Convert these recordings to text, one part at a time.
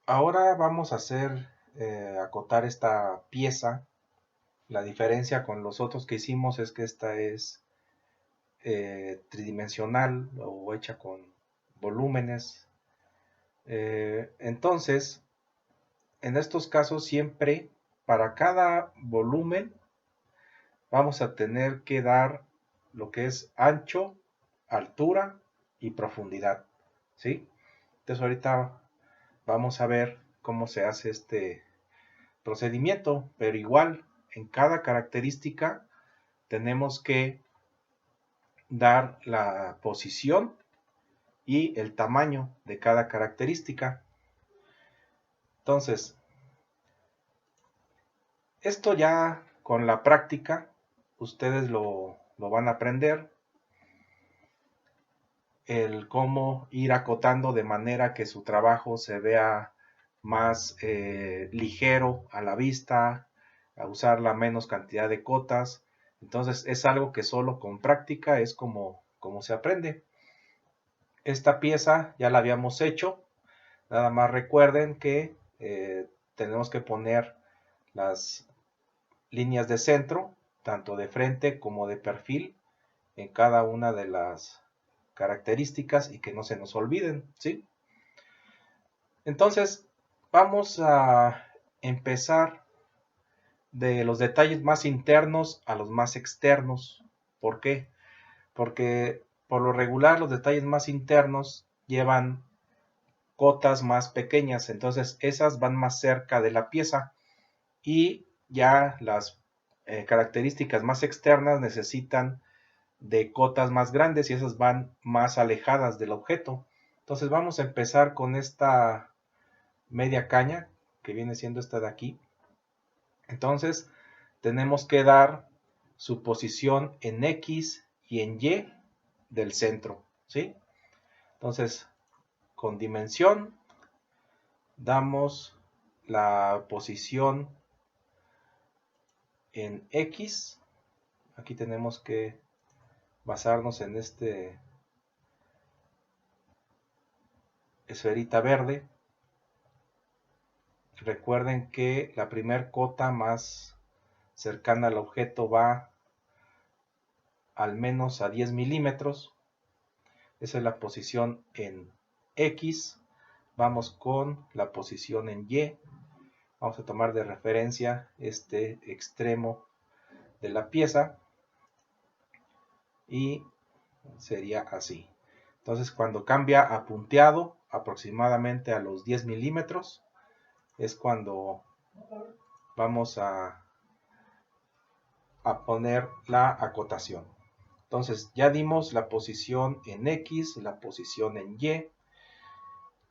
Ahora vamos a acotar esta pieza. La diferencia con los otros que hicimos es que esta es tridimensional o hecha con volúmenes. Entonces, en estos casos siempre para cada volumen vamos a tener que dar lo que es ancho, altura y profundidad, ¿sí? Entonces ahorita vamos a ver cómo se hace este procedimiento, pero igual en cada característica tenemos que dar la posición y el tamaño de cada característica. Entonces, esto ya con la práctica ustedes lo van a aprender, el cómo ir acotando de manera que su trabajo se vea más ligero a la vista, a usar la menos cantidad de cotas. Entonces es algo que solo con práctica es como se aprende. Esta pieza ya la habíamos hecho, nada más recuerden que tenemos que poner las líneas de centro, tanto de frente como de perfil, en cada una de las características y que no se nos olviden, ¿sí? Entonces, vamos a empezar de los detalles más internos a los más externos. ¿Por qué? Porque por lo regular los detalles más internos llevan cotas más pequeñas, entonces esas van más cerca de la pieza y ya las características más externas necesitan de cotas más grandes y esas van más alejadas del objeto. Entonces vamos a empezar con esta media caña que viene siendo esta de aquí. Entonces tenemos que dar su posición en X y en Y del centro, ¿sí? Entonces con dimensión damos la posición en X. Aquí tenemos que basarnos en este esferita verde. Recuerden que la primer cota más cercana al objeto va al menos a 10 milímetros. Esa es la posición en X. Vamos con la posición en Y. Vamos a tomar de referencia este extremo de la pieza y sería así. Entonces cuando cambia a punteado aproximadamente a los 10 milímetros es cuando vamos a poner la acotación. Entonces ya dimos la posición en X, la posición en Y.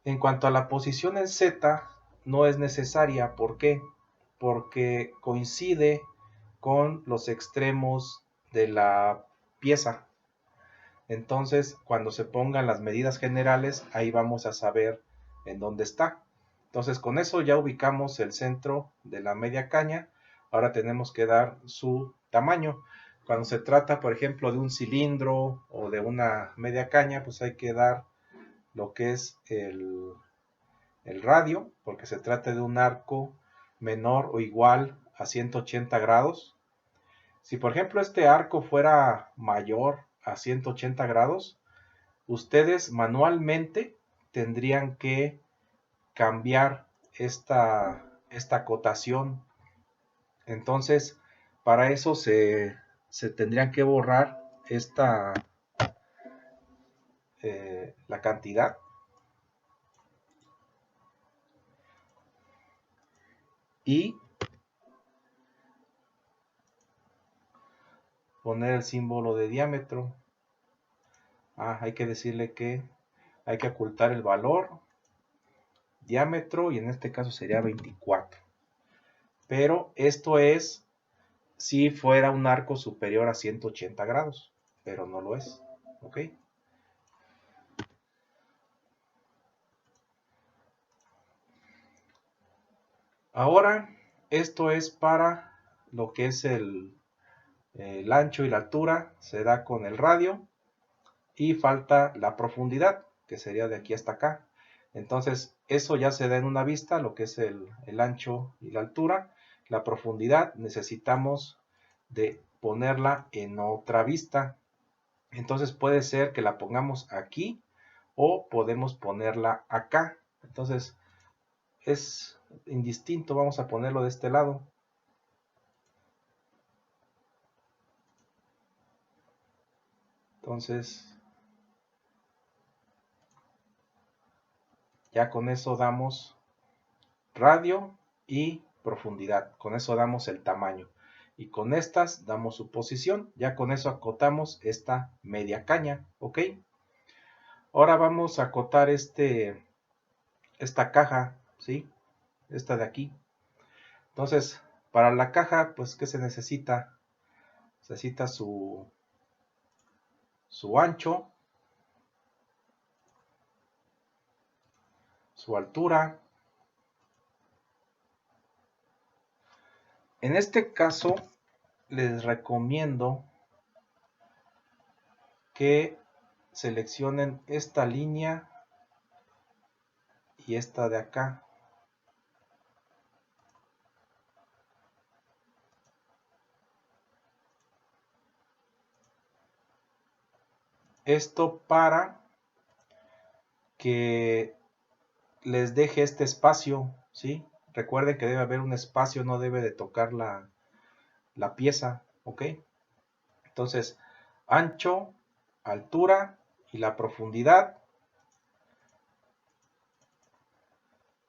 En cuanto a la posición en Z, no es necesaria. ¿Por qué? Porque coincide con los extremos de la pieza. Entonces, cuando se pongan las medidas generales, ahí vamos a saber en dónde está. Entonces, con eso ya ubicamos el centro de la media caña. Ahora tenemos que dar su tamaño. Cuando se trata, por ejemplo, de un cilindro o de una media caña, pues hay que dar lo que es el radio, porque se trata de un arco menor o igual a 180 grados. Si por ejemplo este arco fuera mayor a 180 grados, ustedes manualmente tendrían que cambiar esta cotación. Entonces, para eso se tendrían que borrar la cantidad y poner el símbolo de diámetro. Hay que decirle que hay que ocultar el valor, diámetro, y en este caso sería 24. Pero esto es si fuera un arco superior a 180 grados, pero no lo es. ¿Ok? Ahora, esto es para lo que es el ancho y la altura, se da con el radio, y falta la profundidad, que sería de aquí hasta acá. Entonces eso ya se da en una vista, lo que es el ancho y la altura. La profundidad necesitamos de ponerla en otra vista. Entonces puede ser que la pongamos aquí o podemos ponerla acá. Entonces es indistinto, vamos a ponerlo de este lado. Entonces ya con eso damos radio y profundidad. Con eso damos el tamaño. Y con estas damos su posición. Ya con eso acotamos esta media caña. ¿Ok? Ahora vamos a acotar esta caja. ¿Sí? Esta de aquí. Entonces, para la caja, pues, ¿qué se necesita? Se necesita su ancho, su altura. En este caso, les recomiendo que seleccionen esta línea y esta de acá. Esto para que les deje este espacio, ¿sí? Recuerden que debe haber un espacio, no debe de tocar la pieza, ¿ok? Entonces, ancho, altura y la profundidad,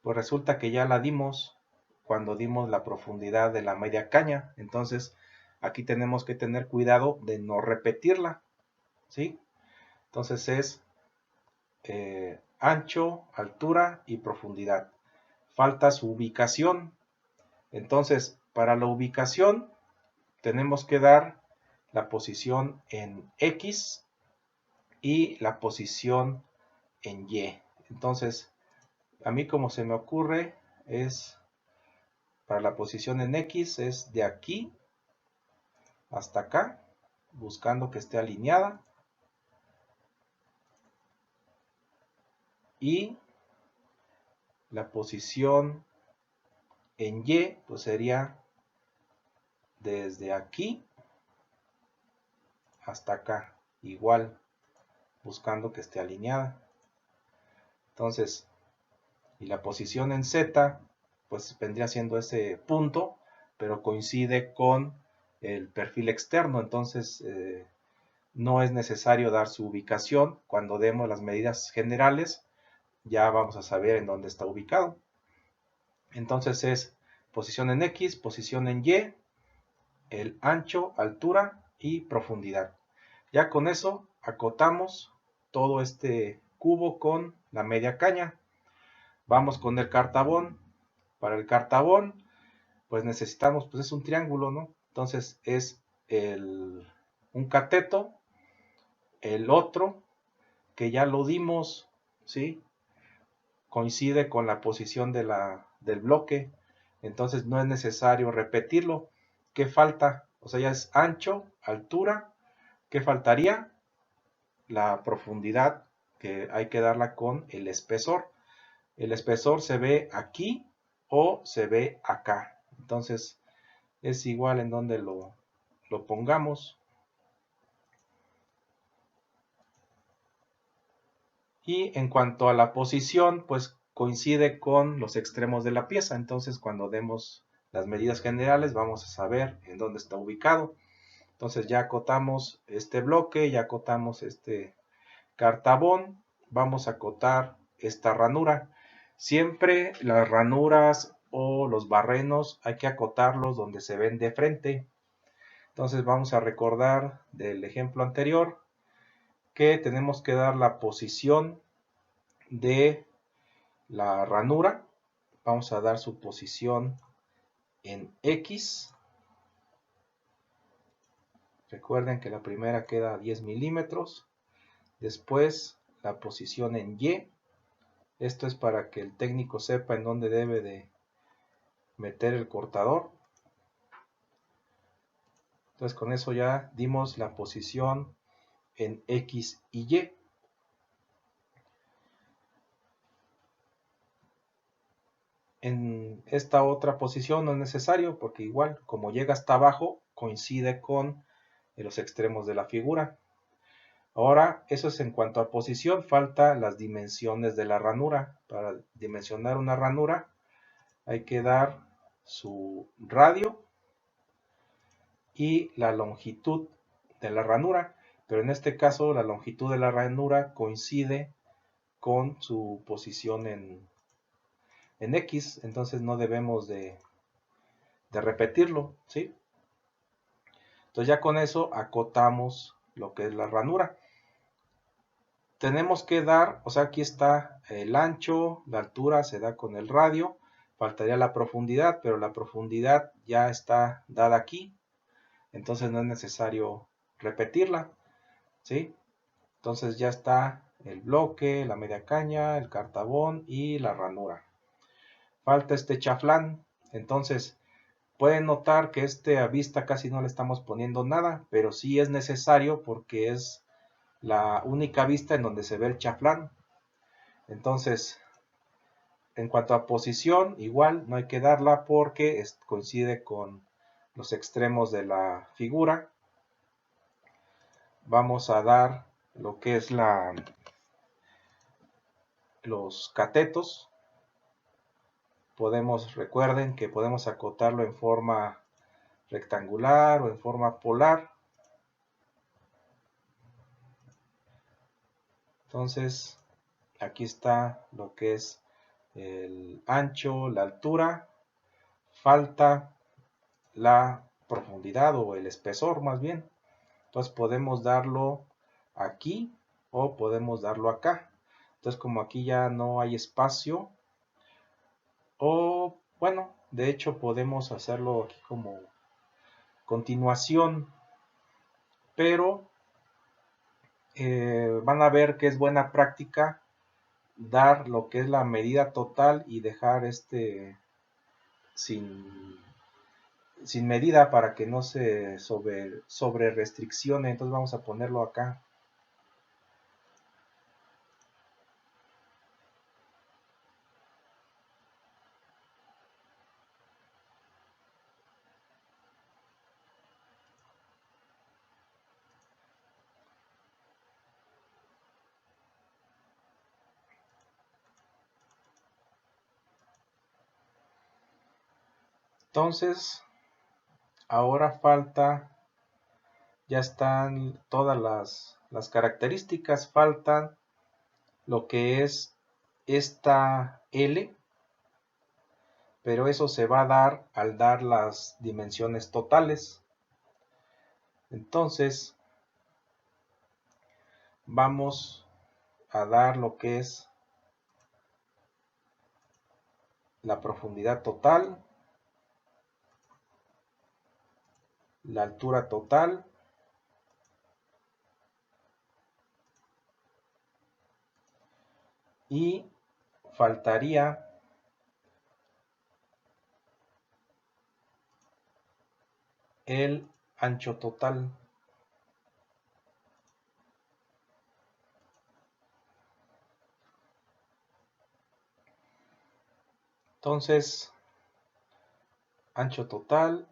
pues resulta que ya la dimos cuando dimos la profundidad de la media caña. Entonces, aquí tenemos que tener cuidado de no repetirla, ¿sí? Entonces es ancho, altura y profundidad. Falta su ubicación. Entonces, para la ubicación tenemos que dar la posición en X y la posición en Y. Entonces, a mí como se me ocurre es, para la posición en X es de aquí hasta acá, buscando que esté alineada. Y la posición en Y, pues sería desde aquí hasta acá, igual, buscando que esté alineada. Entonces, y la posición en Z, pues vendría siendo ese punto, pero coincide con el perfil externo. Entonces, no es necesario dar su ubicación. Cuando demos las medidas generales, ya vamos a saber en dónde está ubicado. Entonces es posición en X, posición en Y, el ancho, altura y profundidad. Ya con eso acotamos todo este cubo con la media caña. Vamos con el cartabón. Para el cartabón, pues necesitamos, pues es un triángulo, ¿no? Entonces es un cateto, el otro, que ya lo dimos, ¿sí? Coincide con la posición del bloque, entonces no es necesario repetirlo. ¿Qué falta? O sea, ya es ancho, altura. ¿Qué faltaría? La profundidad, que hay que darla con el espesor. El espesor se ve aquí o se ve acá. Entonces es igual en donde lo pongamos. Y en cuanto a la posición, pues coincide con los extremos de la pieza. Entonces cuando demos las medidas generales vamos a saber en dónde está ubicado. Entonces ya acotamos este bloque, ya acotamos este cartabón. Vamos a acotar esta ranura. Siempre las ranuras o los barrenos hay que acotarlos donde se ven de frente. Entonces vamos a recordar del ejemplo anterior que tenemos que dar la posición de la ranura. Vamos a dar su posición en X. Recuerden que la primera queda a 10 milímetros. Después la posición en Y. Esto es para que el técnico sepa en dónde debe de meter el cortador. Entonces con eso ya dimos la posición en X y Y. En esta otra posición no es necesario porque igual como llega hasta abajo coincide con los extremos de la figura. Ahora eso es en cuanto a posición, falta las dimensiones de la ranura. Para dimensionar una ranura hay que dar su radio y la longitud de la ranura, pero en este caso la longitud de la ranura coincide con su posición en X, entonces no debemos de repetirlo, ¿sí? Entonces ya con eso acotamos lo que es la ranura. Tenemos que dar, o sea, aquí está el ancho, la altura se da con el radio, faltaría la profundidad, pero la profundidad ya está dada aquí, entonces no es necesario repetirla, ¿sí? Entonces ya está el bloque, la media caña, el cartabón y la ranura. Falta este chaflán, entonces pueden notar que a vista casi no le estamos poniendo nada, pero sí es necesario porque es la única vista en donde se ve el chaflán. Entonces, en cuanto a posición, igual no hay que darla porque coincide con los extremos de la figura. Vamos a dar lo que es los catetos. Recuerden que podemos acotarlo en forma rectangular o en forma polar. Entonces, aquí está lo que es el ancho, la altura, falta la profundidad o el espesor más bien. Entonces podemos darlo aquí o podemos darlo acá. Entonces como aquí ya no hay espacio, o bueno, de hecho podemos hacerlo aquí como continuación, pero van a ver que es buena práctica dar lo que es la medida total y dejar sin medida para que no se sobre restriccione. Entonces vamos a ponerlo acá. Entonces ahora falta, ya están todas las características, faltan lo que es esta L, pero eso se va a dar al dar las dimensiones totales. Entonces vamos a dar lo que es la profundidad total, la altura total, y faltaría el ancho total. Entonces, ancho total,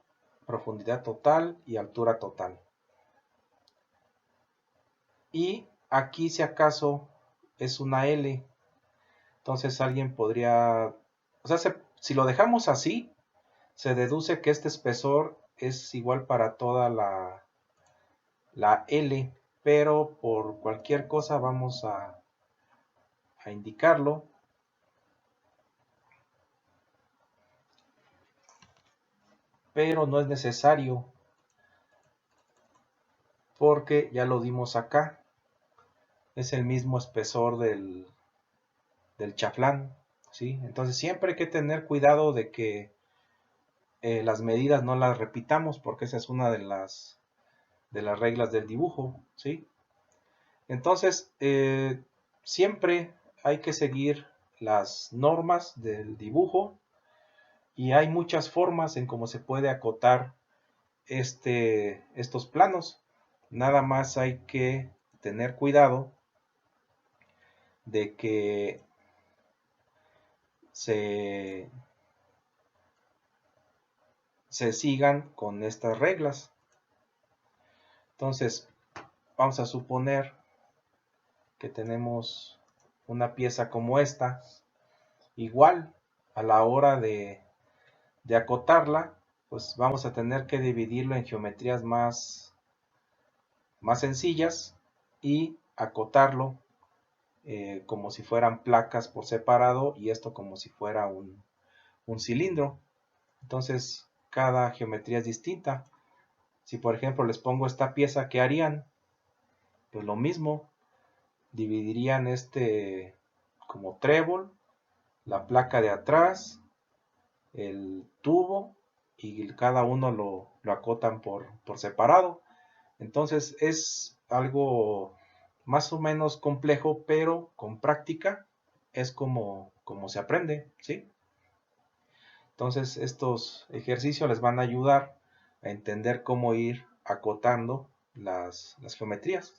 profundidad total y altura total. Y aquí si acaso es una L, entonces alguien podría, o sea, si lo dejamos así, se deduce que este espesor es igual para toda la L, pero por cualquier cosa vamos a indicarlo. Pero no es necesario porque ya lo dimos acá. Es el mismo espesor del chaflán, ¿sí? Entonces siempre hay que tener cuidado de que las medidas no las repitamos porque esa es una de las reglas del dibujo, ¿sí? Entonces siempre hay que seguir las normas del dibujo y hay muchas formas en cómo se puede acotar estos planos. Nada más hay que tener cuidado de que se se sigan con estas reglas. Entonces, vamos a suponer que tenemos una pieza como esta. Igual, a la hora de acotarla, pues vamos a tener que dividirlo en geometrías más sencillas y acotarlo como si fueran placas por separado, y esto como si fuera un cilindro. Entonces, cada geometría es distinta. Si por ejemplo les pongo esta pieza, ¿qué harían? Pues lo mismo, dividirían este como trébol, la placa de atrás, el tubo, y cada uno lo acotan por separado. Entonces es algo más o menos complejo, pero con práctica es como se aprende, ¿sí? Entonces estos ejercicios les van a ayudar a entender cómo ir acotando las geometrías.